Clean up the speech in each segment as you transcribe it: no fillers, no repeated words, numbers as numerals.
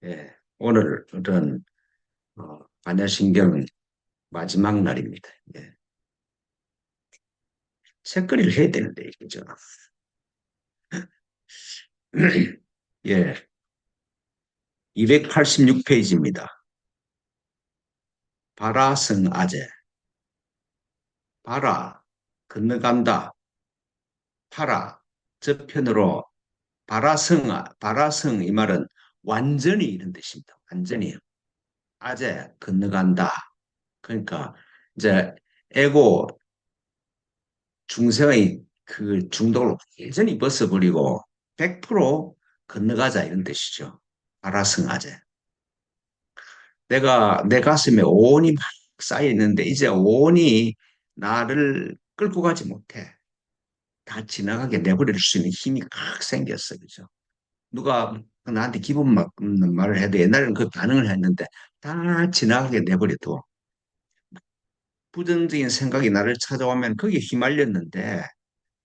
예, 오늘은 반야신경 마지막 날입니다. 예, 책거리를 해야 되는데, 그죠? 예, 286페이지입니다. 바라성 아재, 바라, 건너간다, 파라, 저편으로 바라성, 이 말은 완전히 이런 뜻입니다. 완전히. 아재, 건너간다. 그러니까, 이제, 에고, 중생의 그 중독을 완전히 벗어버리고 100% 건너가자 이런 뜻이죠. 바라성아재. 내가 내 가슴에 오온이 막 쌓여 있는데 이제 오온이 나를 끌고 가지 못해. 다 지나가게 내버릴 수 있는 힘이 확 생겼어. 그죠? 누가 나한테 기분 나쁜 말을 해도 옛날에는 그 반응을 했는데 다 지나가게 내버려둬. 부정적인 생각이 나를 찾아오면 거기에 휘말렸는데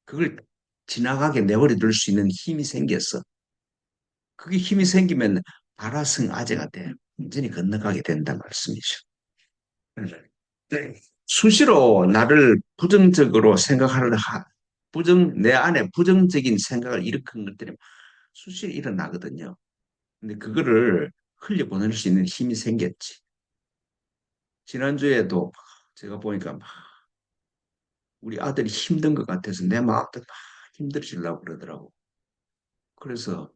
그걸 지나가게 내버려 둘 수 있는 힘이 생겼어. 그게 힘이 생기면 발화성 아재가 돼. 완전히 건너가게 된다는 말씀이죠. 네. 수시로 나를 부정적으로 생각하는 내 안에 부정적인 생각을 일으킨 것들이 수시로 일어나거든요. 근데 그거를 흘려보낼 수 있는 힘이 생겼지. 지난주에도 제가 보니까 막 우리 아들이 힘든 것 같아서 내 마음도 막 힘들어지려고 그러더라고. 그래서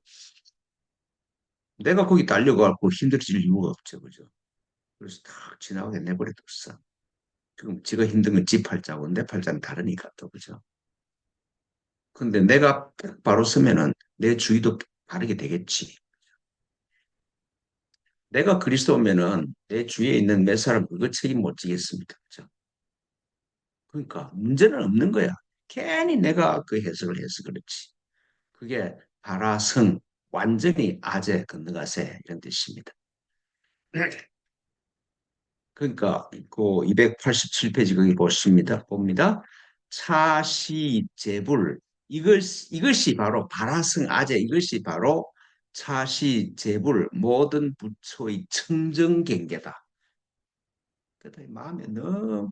내가 거기 달려가고 힘들어질 이유가 없죠. 그죠? 그래서 탁 지나가게 내버려뒀어. 지금 지가 힘든 건 지 팔자고 내 팔자는 다르니까 또 그죠? 근데 내가 바로 서면은 내 주의도 바르게 되겠지. 내가 그리스도면은 내 주위에 있는 몇 사람 그거 책임 못 지겠습니까? 그죠? 그러니까 문제는 없는 거야. 괜히 내가 그 해석을 해서 그렇지. 그게 바라성, 완전히 아재 건너가세 이런 뜻입니다. 그러니까 그 287페이지 거기 봅니다. 차시제불 이것이 바로 발화성 아재 이것이 바로 차시제불 모든 부처의 청정경계다. 그다 마음에 너무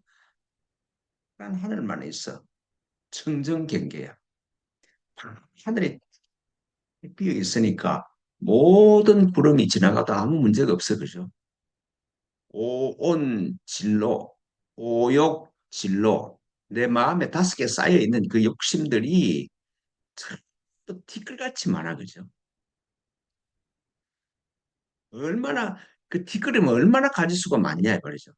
한 하늘만 있어. 청정경계야. 하늘에 비어 있으니까 모든 구름이 지나가도 아무 문제가 없어 그죠? 오온 진로, 오욕 진로, 내 마음에 5개 쌓여 있는 그 욕심들이 참또 티끌같이 많아, 그죠? 얼마나 그 티끌이면 얼마나 가지수가 많냐 이 말이죠.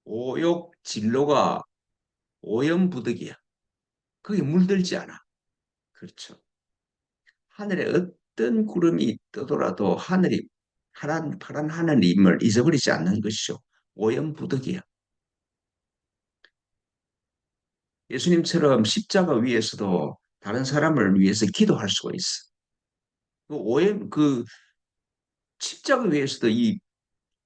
오욕 진로가 오염부득이야. 그게 물들지 않아. 그렇죠. 하늘에 어떤 구름이 떠돌아도 하늘이 파란 하늘임을 잊어버리지 않는 것이죠. 오염부득이야. 예수님처럼 십자가 위에서도 다른 사람을 위해서 기도할 수가 있어. 그 십자가 위에서도 이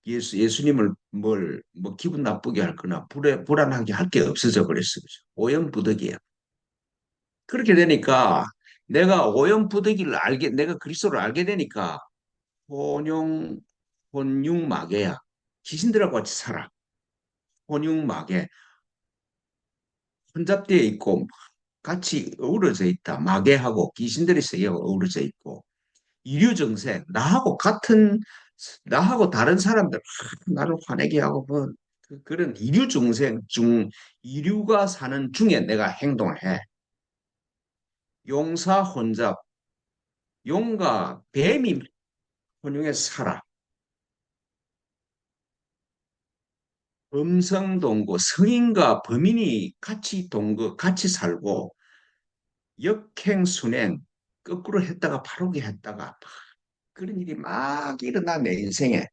예수님을 뭐 기분 나쁘게 할 거나 불안하게 할 게 없어져 버렸어. 그죠? 오염부득이야. 그렇게 되니까 내가 그리스도를 알게 되니까 혼용, 혼육마개야. 귀신들하고 같이 살아. 혼육마개. 혼잡되어 있고 같이 어우러져 있다. 마개하고 귀신들이 섞여 어우러져 있고 이류정생 나하고 다른 사람들 나를 화내게 하고 뭐 그런 이류가 사는 중에 내가 행동을 해. 용사 혼잡 용과 뱀이 혼용해서 살아. 범성동거 성인과 범인이 같이 살고 역행순행 거꾸로 했다가 바르게 했다가 막 그런 일이 막 일어나 내 인생에.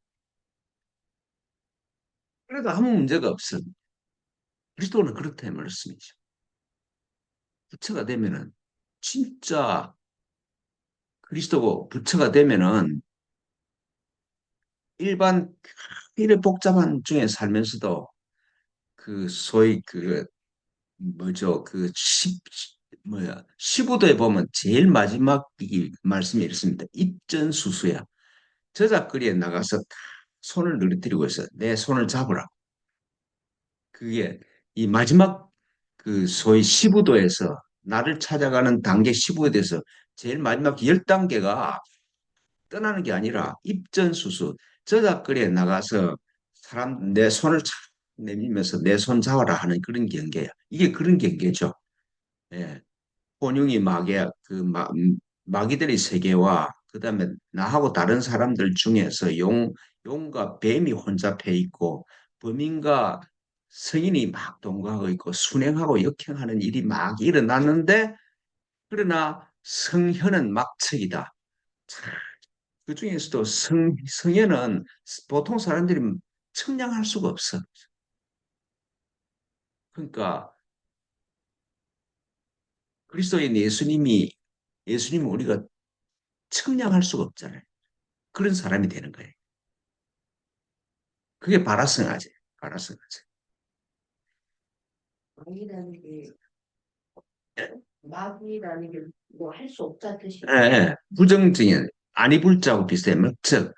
그래도 아무 문제가 없어. 그리스도는 그렇다는 말씀이죠. 부처가 되면은 진짜 그리스도고 부처가 되면은 일반 이래 복잡한 중에 살면서도 그 소위 그 뭐죠 시부도에 보면 제일 마지막 이 말씀이 이렇습니다. 입전수수야. 저작거리에 나가서 손을 늘어뜨리고 있어. 내 손을 잡으라. 그게 이 마지막 그 소위 시부도에서 나를 찾아가는 단계 시부에 대해서 제일 마지막 10단계가 떠나는 게 아니라 입전수수. 저작거리에 나가서 사람 내 손을 착 내밀면서 내 손 잡아라 하는 그런 경계야. 이게 그런 경계죠. 예. 혼용이 마귀야 마귀들의 세계와 그다음에 나하고 다른 사람들 중에서 용과 뱀이 혼잡해 있고 범인과 성인이 막 동거하고 있고 순행하고 역행하는 일이 막 일어났는데 그러나 성현은 막측이다. 그 중에서도 성현은 보통 사람들이 측량할 수가 없어. 그러니까 그리스도인 예수님이 우리가 측량할 수가 없잖아요. 그런 사람이 되는 거예요. 그게 바라성하지. 바라성하지. 마귀라는 게 마귀라는 게 뭐 할 수 없다는 예, 뜻이에요. 예. 부정적인 아니 불자하고 비슷해. 즉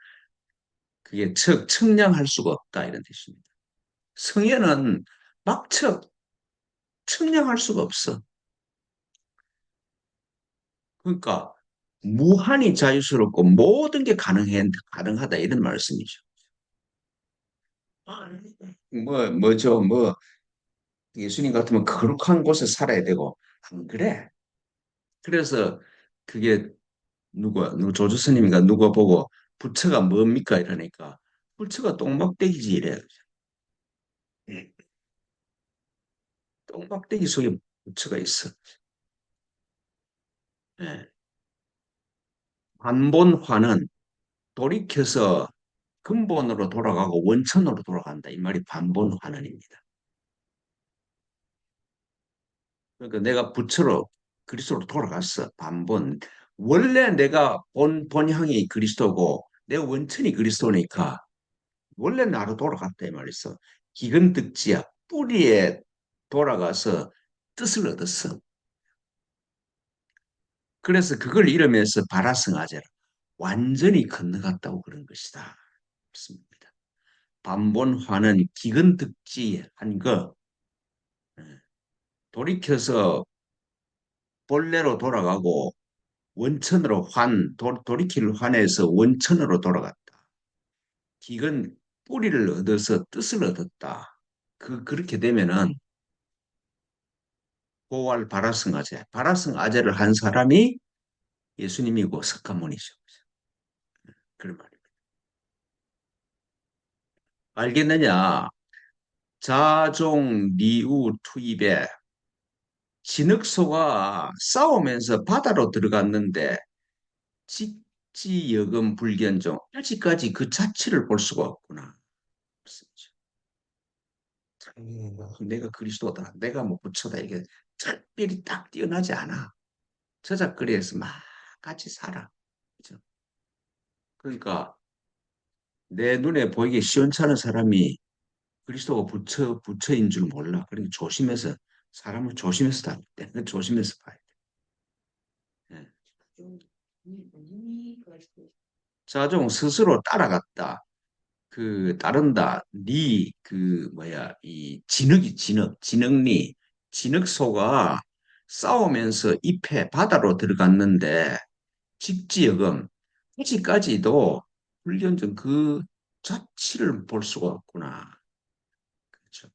그게 측량할 수가 없다 이런 뜻입니다. 성현은 막측 측량할 수가 없어. 그러니까 무한히 자유스럽고 모든 게 가능하다 이런 말씀이죠. 예수님 같으면 거룩한 곳에 살아야 되고 안 그래. 그래서 그게 누구 조주 스님인가 누가 보고 부처가 뭡니까 이러니까 부처가 똥막대기지 이래. 예, 똥막대기 속에 부처가 있어. 예. 반본화는 돌이켜서 근본으로 돌아가고 원천으로 돌아간다. 이 말이 반본환원입니다. 그러니까 내가 부처로 그리스도로 돌아갔어. 반본. 원래 내가 본향이 그리스도고 내 원천이 그리스도니까 원래 나로 돌아갔다 이 말이었어. 기근득지야. 뿌리에 돌아가서 뜻을 얻었어. 그래서 그걸 이름해서 바라성아제라. 완전히 건너갔다고 그런 것이다. 그렇습니다. 반본화는 기근득지한 거, 돌이켜서 본래로 돌아가고 원천으로 돌이킬 환에서 원천으로 돌아갔다. 기근 뿌리를 얻어서 뜻을 얻었다. 그렇게 되면은 고할 바라승아제, 바라승아제를 한 사람이 예수님이고 석가모니죠. 그런 말입니다. 알겠느냐? 자종 리우 투입에 진흙소가 싸우면서 바다로 들어갔는데 직지여금 불견종 아직까지 그 자체를 볼 수가 없구나. 내가 그리스도다, 내가 뭐 부처다 이게 특별히 딱 뛰어나지 않아. 저작거리에서 막 같이 살아. 그죠? 그러니까 내 눈에 보이기 시원찮은 사람이 그리스도가 부처인 줄 몰라. 그러니까 조심해서 사람을 조심해서 다닐 때 조심해서 봐야 돼. 예. 좀 이미 그랬어요. 자종 스스로 따라갔다. 따른다. 이 진흙소가 싸우면서 잎에 바다로 들어갔는데 직지역은 아직까지도 훈련전 그 자체를 볼 수가 없구나. 그렇죠.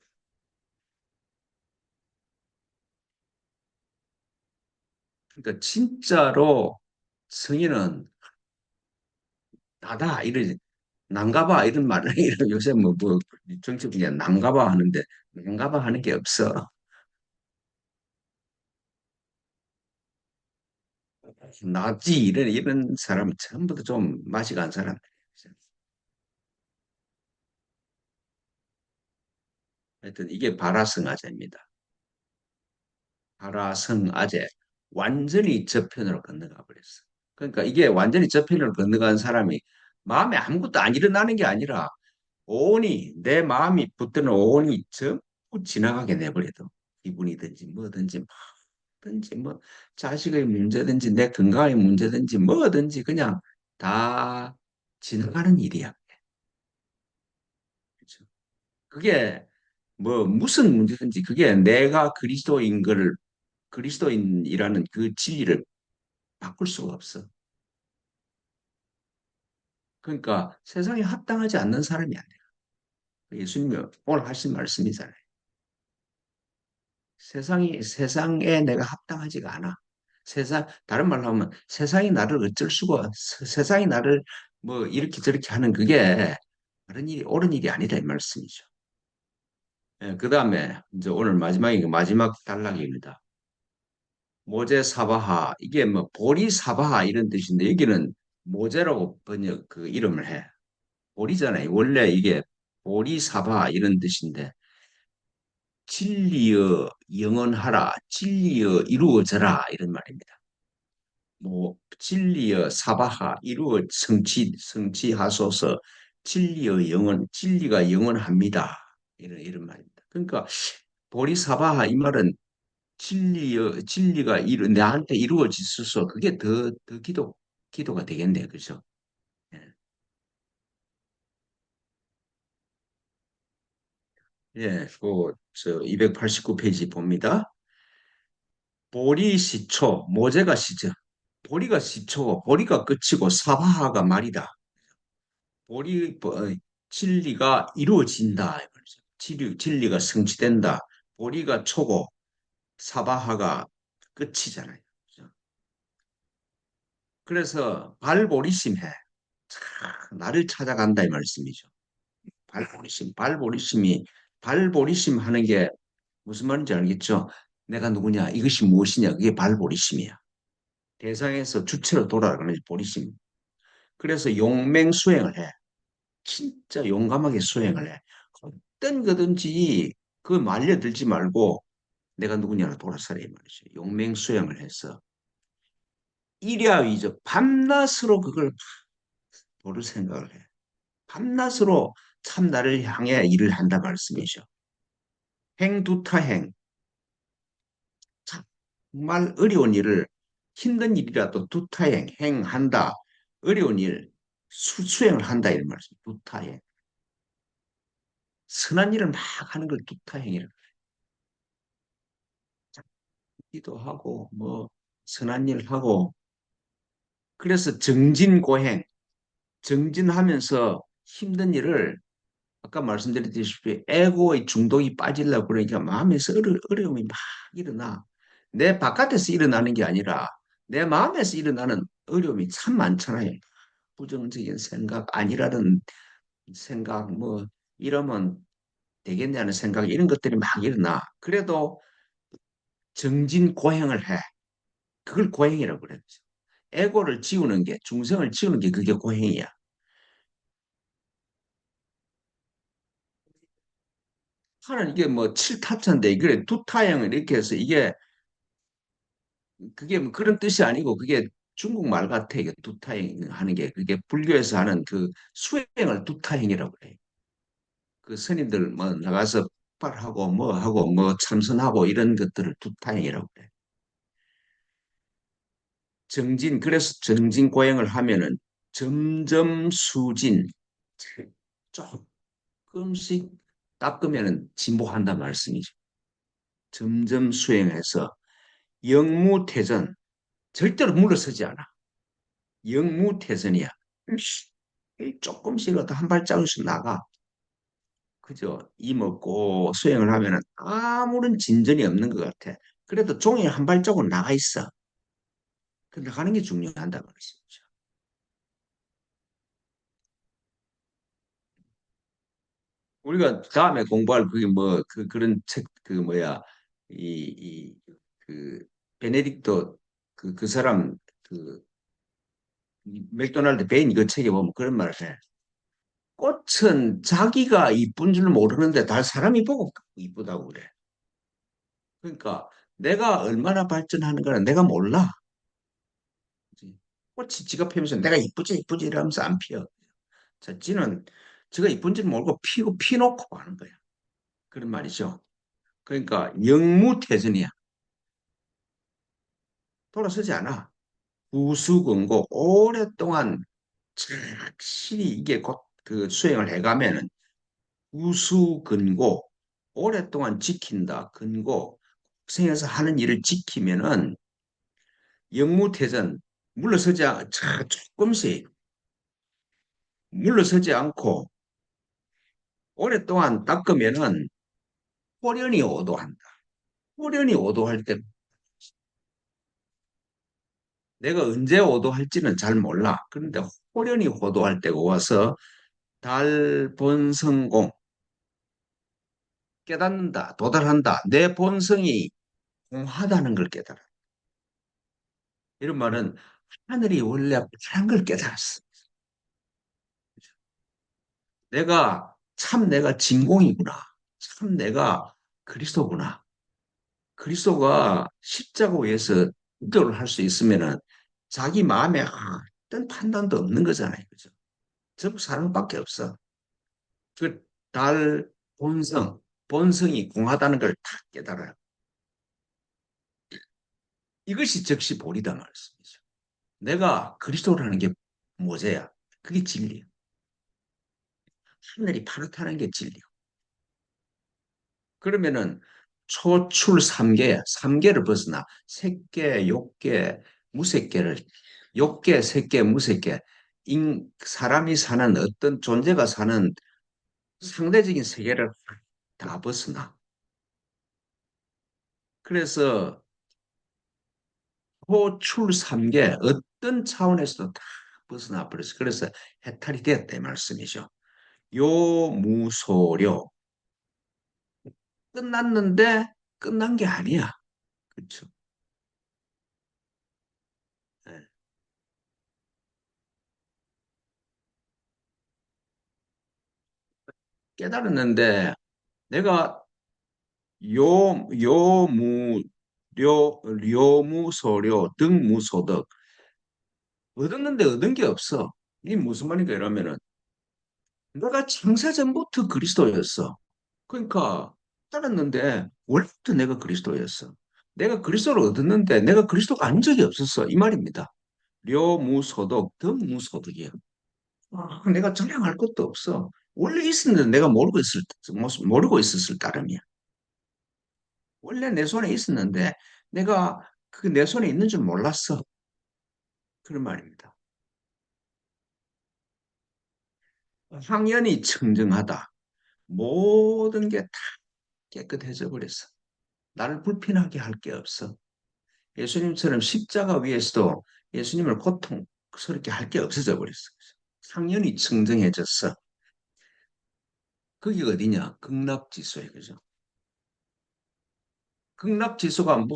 그러니까 진짜로 성인은 나다 이런 난가봐 이런 말을 요새 정치 분야 난가봐 하는데 난가봐 하는 게 없어. 나지 이런 사람은 전부 다 좀 맛이 간 사람. 하여튼 이게 바라성아제입니다. 바라성아제 완전히 저편으로 건너가 버렸어. 그러니까 이게 완전히 저편으로 건너간 사람이 마음에 아무것도 안 일어나는 게 아니라 온이 내 마음이 붙드는 온이 전부 지나가게 내버려도 기분이든지 뭐든지 막 뭐든지 뭐 자식의 문제든지 내 건강의 문제든지 뭐든지 그냥 다 지나가는 일이야. 그렇죠? 그게 뭐 무슨 문제든지 그게 내가 그리스도인 거를 그리스도인이라는 그 진리를 바꿀 수가 없어. 그러니까 세상에 합당하지 않는 사람이 아니야. 예수님이 오늘 하신 말씀이잖아요. 세상에 내가 합당하지가 않아. 다른 말로 하면 세상이 나를 어쩔 수가, 세상이 나를 뭐 이렇게 저렇게 하는 그게 다른 일이, 옳은 일이 아니다, 이 말씀이죠. 예, 그 다음에 이제 오늘 마지막 단락입니다. 모제 사바하, 이게 뭐 보리 사바하 이런 뜻인데 여기는 모제라고 번역 그 이름을 해. 보리잖아요. 원래 이게 보리 사바하 이런 뜻인데 진리여 영원하라, 진리여 이루어져라 이런 말입니다. 뭐 진리여 사바하 이루어 성취하소서 진리여 영원 진리가 영원합니다. 이런 말입니다. 그러니까 보리사바하 이 말은 진리가 나한테 이루어지소서 그게 더 기도가 되겠네요. 그죠? 예, 예, 저 289페이지 봅니다. 보리시초, 모제가 시죠. 보리가 시초고 보리가 끝이고 사바하가 말이다. 진리가 이루어진다. 이 말이죠. 진리가 성취된다. 보리가 초고 사바하가 끝이잖아요. 그죠? 그래서 발보리심해. 나를 찾아간다 이 말씀이죠. 발보리심 하는 게 무슨 말인지 알겠죠? 내가 누구냐? 이것이 무엇이냐? 그게 발보리심이야. 대상에서 주체로 돌아가는 보리심. 그래서 용맹 수행을 해. 진짜 용감하게 수행을 해. 어떤 거든지 그 말려들지 말고 내가 누구냐를 돌아서라 이 말이죠. 용맹 수행을 해서 일야위죠. 밤낮으로 그걸 도를 생각을 해. 밤낮으로 참 나를 향해 일을 한다 말씀이죠. 행두타행. 정말 어려운 일을 힘든 일이라도 두타행 행한다. 어려운 일 수행을 한다 이런 말씀. 두타행. 선한 일을 막 하는 걸 두타행이라고. 기도하고 뭐 선한 일 하고 그래서 정진고행 정진하면서 힘든 일을 아까 말씀드렸다시피 에고의 중독이 빠지려고 그러니까 마음에서 어려움이 막 일어나 내 바깥에서 일어나는 게 아니라 내 마음에서 일어나는 어려움이 참 많잖아요. 부정적인 생각 아니라는 생각 뭐 이러면 되겠냐는 생각 이런 것들이 막 일어나 그래도 정진고행을 해 그걸 고행이라고 그래요. 에고를 지우는 게, 중생을 지우는 게 그게 고행이야. 하는 이게 뭐 칠타천인데, 그래, 두타형을 이렇게 해서 그게 뭐 그런 뜻이 아니고, 그게 중국말 같아. 이게 두타형 하는 게, 그게 불교에서 하는 그 수행을 두타형이라고 그래. 그 스님들 뭐 나가서 발하고 뭐 하고 뭐 참선하고 이런 것들을 두타형이라고 그래. 그래서 정진고행을 하면은 점점 수진, 조금씩 닦으면 진보한다 말씀이죠. 점점 수행해서 영무태전, 절대로 물러서지 않아. 영무태전이야. 조금씩이라도 한 발자국씩 나가. 그죠? 이 먹고 수행을 하면 아무런 진전이 없는 것 같아. 그래도 종이 한 발자국 나가 있어. 그 나가는 게 중요한다 말이죠. 우리가 다음에 공부할 그게 뭐 그런 책 그 뭐야 그 베네딕토 그 사람 그 맥도날드 베인 그 책에 보면 그런 말을 해. 꽃은 자기가 이쁜 줄 모르는데 다 사람이 보고 이쁘다고 그래. 그러니까 내가 얼마나 발전하는가는 내가 몰라. 그치? 꽃이 지가 피면서 내가 이쁘지 이러면서 안 피어. 자, 지는 지가 이쁜지 모르고 피놓고 하는 거야. 그런 말이죠. 그러니까 영무태전이야. 돌아서지 않아. 부수근고 오랫동안 착실히 이게 곧 그 수행을 해가면은 부수근고 오랫동안 지킨다. 근고 생에서 하는 일을 지키면은 영무태전 조금씩 물러서지 않고 오랫동안 닦으면은 호련이 오도한다. 호련이 오도할 때 내가 언제 오도할지는 잘 몰라. 그런데 호련이 오도할 때가 와서 달본성공 깨닫는다, 도달한다. 내 본성이 공하다는 걸 깨달아. 이런 말은 하늘이 원래 파란 걸 깨달았어. 내가 진공이구나. 참 내가 그리스도구나. 그리스도가 십자가 위에서 기도를 할 수 있으면은 자기 마음에 어떤 판단도 없는 거잖아요. 그죠? 전부 사랑밖에 없어. 그 달 본성이 공하다는 걸 다 깨달아요. 이것이 즉시 본이다 말씀이죠. 내가 그리스도라는 게 뭐제야? 그게 진리야. 하늘이 파랗다는 게 진리야. 그러면은 초출 삼계야. 삼계를 벗어나 색계, 욕계, 무색계를 욕계, 색계, 무색계 사람이 사는 어떤 존재가 사는 상대적인 세계를 다 벗어나. 그래서 호출 삼계 어떤 차원에서도 다 벗어나 버렸어. 그래서 해탈이 되었다 이 말씀이죠. 요무소료 끝났는데 끝난 게 아니야. 그렇죠. 예. 깨달았는데 내가 료무소료 등무소득 얻었는데 얻은 게 없어. 이게 무슨 말인가 이러면은 내가 창세전부터 그리스도였어. 그러니까 따랐는데 원래부터 내가 그리스도였어. 내가 그리스도를 얻었는데 내가 그리스도가 아닌 적이 없었어. 이 말입니다. 료무소득 등무소득이야. 내가 전향할 것도 없어. 원래 있었는데 내가 모르고 있었을 따름이야. 원래 내 손에 있었는데 내가 그 내 손에 있는 줄 몰랐어. 그런 말입니다. 황연이 청정하다. 모든 게 다 깨끗해져 버렸어. 나를 불편하게 할 게 없어. 예수님처럼 십자가 위에서도 예수님을 고통스럽게 할 게 없어져 버렸어. 상연이 청정해졌어. 그게 어디냐? 극락지수에 그죠? 극락지수가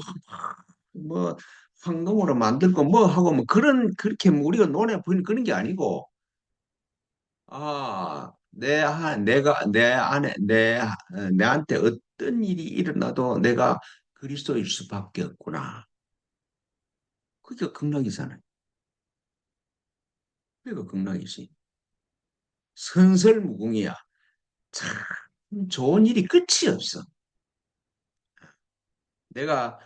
뭐 황금으로 만들고 뭐 하고 뭐 그렇게 뭐 우리가 논해 보이는 그런 게 아니고 내가 내 안에 내한테 어떤 일이 일어나도 내가 그리스도일 수밖에 없구나. 그게 극락이잖아요. 그게 극락이지. 선설무궁이야. 참 좋은 일이 끝이 없어. 내가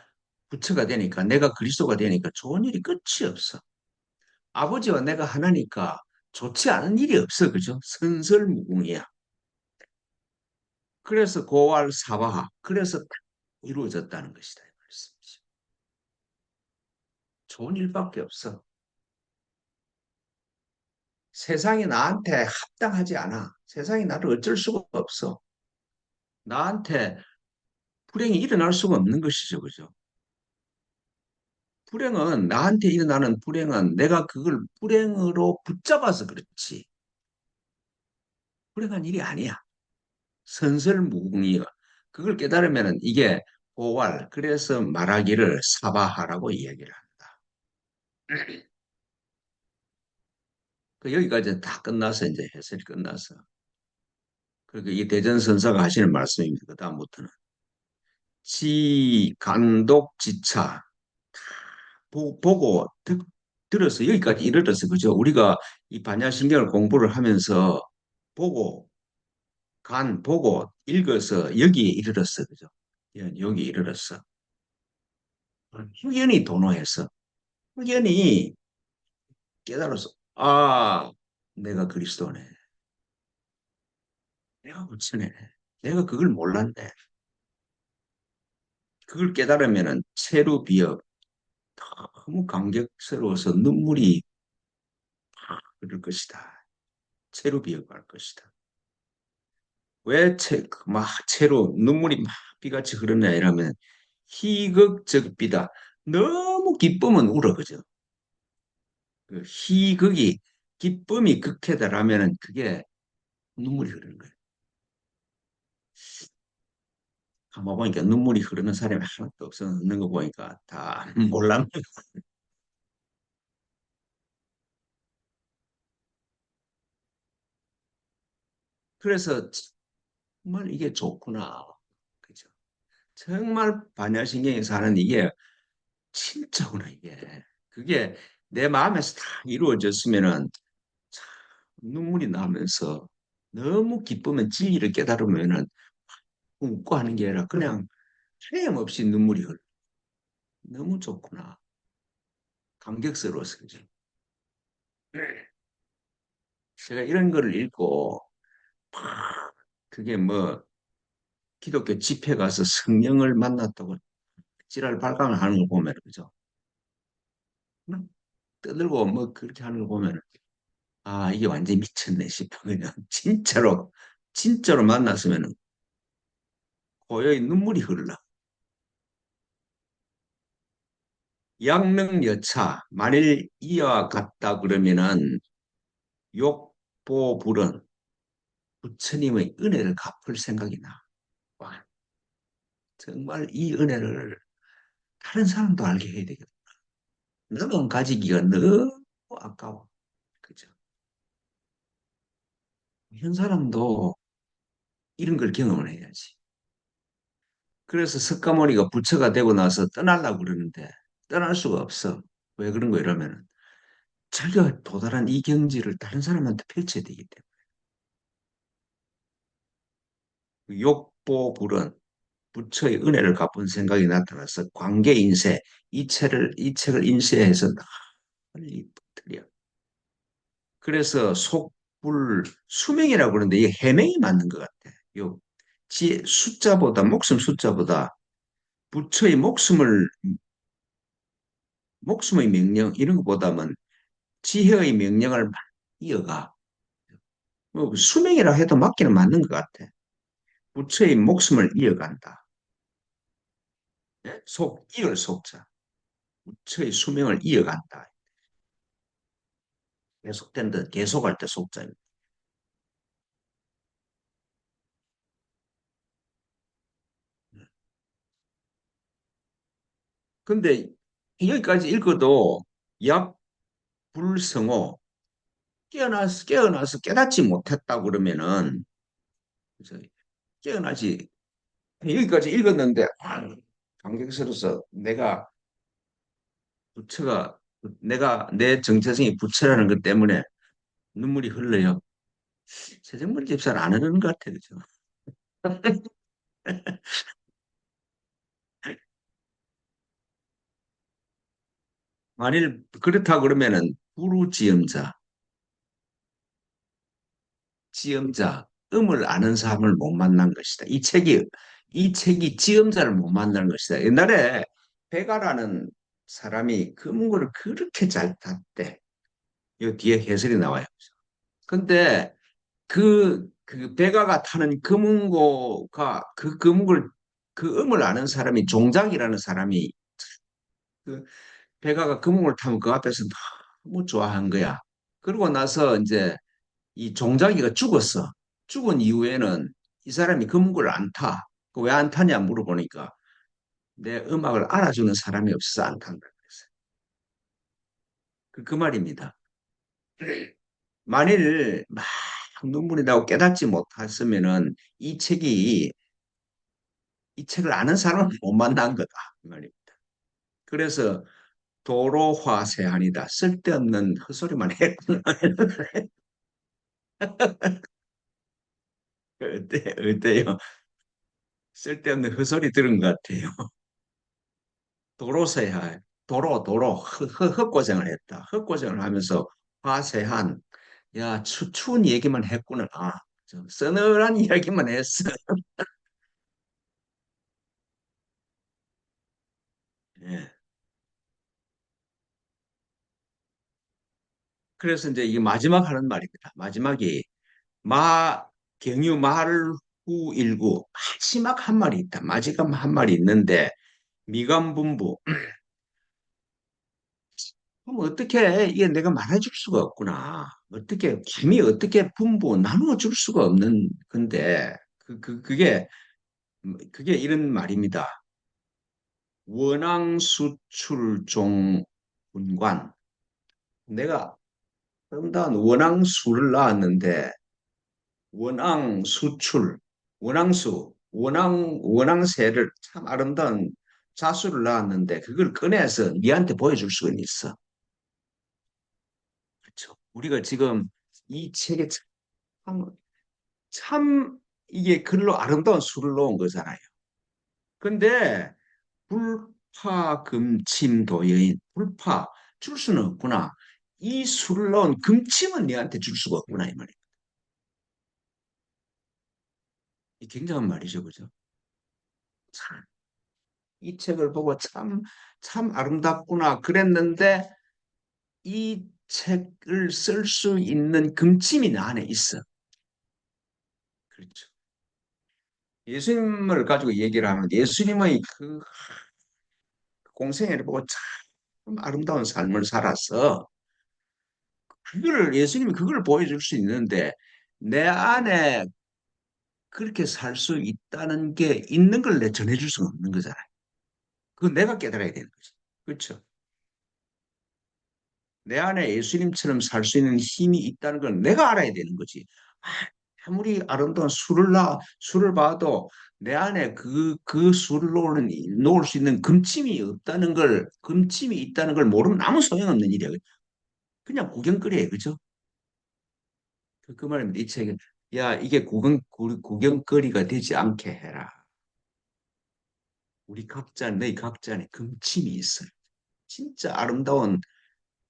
부처가 되니까, 내가 그리스도가 되니까 좋은 일이 끝이 없어. 아버지와 내가 하나니까 좋지 않은 일이 없어. 그죠? 선설무궁이야. 그래서 고할 사화하. 그래서 딱 이루어졌다는 것이다. 이 말씀이죠. 좋은 일밖에 없어. 세상이 나한테 합당하지 않아. 세상이 나를 어쩔 수가 없어. 나한테 불행이 일어날 수가 없는 것이죠. 그죠? 나한테 일어나는 불행은 내가 그걸 불행으로 붙잡아서 그렇지. 불행한 일이 아니야. 선설무궁이야. 그걸 깨달으면 이게 보활, 그래서 말하기를 사바하라고 이야기를 한다. 여기까지 다 끝나서 이제 해설이 끝나서. 그리고 이 대전선사가 하시는 말씀입니다. 그 다음부터는. 간독지차. 보고 들어서 여기까지 이르렀어. 그죠? 우리가 이 반야신경을 공부를 하면서 보고 보고 읽어서 여기에 이르렀어. 그죠? 여기 이르렀어. 후연이 도노했어. 확연히 깨달아서, 아, 내가 그리스도네. 내가 부처네. 내가 그걸 몰랐네. 그걸 깨달으면은 체루 비업 너무 감격스러워서 눈물이 흐를 것이다. 체루 비업할 것이다. 왜 막 채로 눈물이 막 비같이 흐르냐 이러면 희극적 비다. 너무 기쁘면 울어 그죠? 그 희극이 기쁨이 극해다라면은 그게 눈물이 흐르는 거예요. 한번 보니까 눈물이 흐르는 사람이 하나도 없었는 거 보니까 다 몰랐네. 그래서 정말 이게 좋구나. 그죠? 정말 반야신경이 사는 이게 진짜구나 이게. 그게 내 마음에서 다 이루어졌으면은 참 눈물이 나면서 너무 기쁘면 진리를 깨달으면은 웃고 하는 게 아니라 그냥 하염없이 눈물이 흘러. 너무 좋구나. 감격스러워서 그죠. 제가 이런 거를 읽고 막 그게 뭐 기독교 집회 가서 성령을 만났다고 지랄 발광을 하는 걸 보면 그죠. 막 떠들고 뭐 그렇게 하는 걸 보면 아 이게 완전히 미쳤네 싶어 그냥 진짜로 만났으면 고요히 눈물이 흘러. 양릉여차 만일 이와 같다 그러면은 욕보불은 부처님의 은혜를 갚을 생각이 나. 와, 정말 이 은혜를 다른 사람도 알게 해야 되겠다. 나만 가지기가 너무 아까워. 그죠? 현 사람도 이런 걸 경험을 해야지. 그래서 석가모니가 부처가 되고 나서 떠나려고 그러는데 떠날 수가 없어. 왜 그런 거 이러면은 자기가 도달한 이 경지를 다른 사람한테 펼쳐야 되기 때문에. 욕보불은 부처의 은혜를 갚은 생각이 나타나서 관계인세 이 책을 인쇄해서 널리 퍼뜨려. 그래서 속불 수명이라고 그러는데 이게 해명이 맞는 것 같아. 요 숫자보다 목숨 숫자보다 부처의 목숨의 명령 이런 것보다는 지혜의 명령을 막 이어가. 뭐 수명이라 해도 맞기는 맞는 것 같아. 부처의 목숨을 이어간다. 예? 이을 속자. 부처의 수명을 이어간다. 계속된다. 계속할 때 속자입니다. 근데 여기까지 읽어도 약불성호 깨어나서 깨닫지 못했다 그러면은 그래서 깨어나지 여기까지 읽었는데 감격스러워서 부처가 내가 내 정체성이 부처라는 것 때문에 눈물이 흘러요. 최정말 집사는 안 흐르는 것 같아 그죠? 만일 그렇다 그러면은 지음자, 음을 아는 사람을 못 만난 것이다. 이 책이 지음자를 못 만나는 것이다. 옛날에 베가라는 사람이 금고를 그렇게 잘 탔대. 이 뒤에 해설이 나와요. 근데 그 베가가 타는 금은고가 그 금을 그 음을 아는 사람이 종작이라는 사람이 그 베가가 금은고를 타면 그 앞에서 너무 좋아한 거야. 그러고 나서 이제 이 종작이가 죽었어. 죽은 이후에는 이 사람이 금은고를 안 타. 왜 안 타냐 물어보니까 내 음악을 알아주는 사람이 없어서 안 탄다 그랬어요. 그 말입니다. 만일 막 눈물이 나고 깨닫지 못했으면은 이 책을 아는 사람을 못 만난 거다. 그 말입니다. 그래서 도로화세한이다. 쓸데없는 헛소리만 했구나. 어때요? 쓸데없는 헛소리 들은 것 같아요. 도로세한. 도로 헛고생을 했다. 헛고생을 하면서 화세한 야 추운 얘기만 했구나. 좀 서늘한 이야기만 했어. 예. 그래서 이제 이 마지막 하는 말입니다. 마지막이 마 경유 말후 일구 마지막 한 말이 있다. 마지막 한 말이 있는데 미관분부. 그럼 어떻게 이게 내가 말해줄 수가 없구나. 어떻게 감히 어떻게 분부 나누어 줄 수가 없는 건데 그게 이런 말입니다. 원앙 수출종 분관. 내가 아름다운 원앙수를 낳았는데 원앙 수출, 원앙수, 원앙새를 참 아름다운 자수를 낳았는데 그걸 꺼내서 니한테 보여줄 수가 있어. 그렇죠. 우리가 지금 이 책에 참, 참 이게 글로 아름다운 수를 놓은 거잖아요. 근데 불파 금침 도여인 불파 줄 수는 없구나. 이 수를 넣은 금침은 니한테 줄 수가 없구나 이 말이에요. 이 굉장한 말이죠, 그죠? 참, 이 책을 보고 참 아름답구나 그랬는데 이 책을 쓸 수 있는 금침이 나 안에 있어. 그렇죠. 예수님을 가지고 얘기를 하면 예수님의 그 공생애를 보고 참 아름다운 삶을 살았어. 그걸 예수님이 그걸 보여줄 수 있는데 내 안에 그렇게 살 수 있다는 게 있는 걸 내 전해줄 수가 없는 거잖아요. 그건 내가 깨달아야 되는 거지. 그렇죠. 내 안에 예수님처럼 살 수 있는 힘이 있다는 걸 내가 알아야 되는 거지. 아무리 아름다운 술을 봐도 내 안에 그 술을 놓을 수 있는 금침이 없다는 금침이 있다는 걸 모르면 아무 소용없는 일이야. 그냥 구경거리야, 그죠? 그 말입니다. 이 책은, 야, 이게 구경거리가 되지 않게 해라. 너희 각자 안에 금침이 있어요. 진짜 아름다운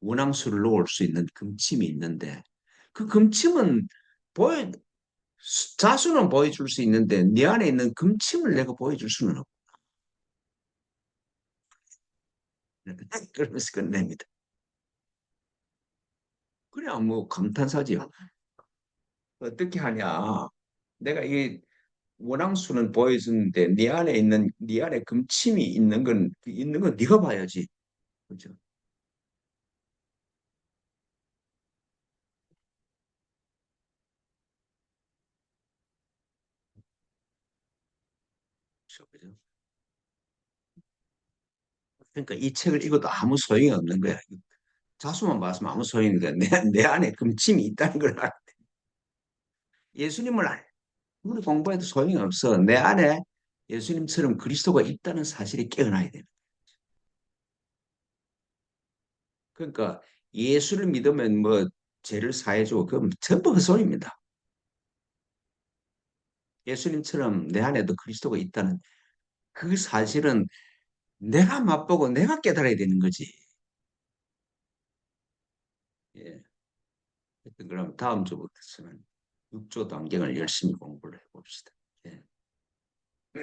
원앙수를 놓을 수 있는 금침이 있는데, 그 금침은 보여, 자수는 보여줄 수 있는데, 네 안에 있는 금침을 내가 보여줄 수는 없고, 그러면서 끝냅니다. 그냥 뭐 감탄사지요. 어떻게 하냐. 내가 이 원앙수는 보여주는데, 네 안에 금침이 있는 건 네가 봐야지. 그죠? 그죠? 그러니까 이 책을 읽어도 아무 소용이 없는 거야. 자수만 봤으면 아무 소용이 없는데 내 안에 금침이 있다는 걸 알아. 예수님을 아무리 공부해도 소용이 없어. 내 안에 예수님처럼 그리스도가 있다는 사실이 깨어나야 되는. 그러니까 예수를 믿으면 뭐 죄를 사해주고 그건 전부 헛소리입니다. 예수님처럼 내 안에도 그리스도가 있다는 그 사실은 내가 맛보고 내가 깨달아야 되는 거지. 예. 하여튼 그럼 다음 주부터는 6조 단경을 열심히 공부를 해봅시다. 예.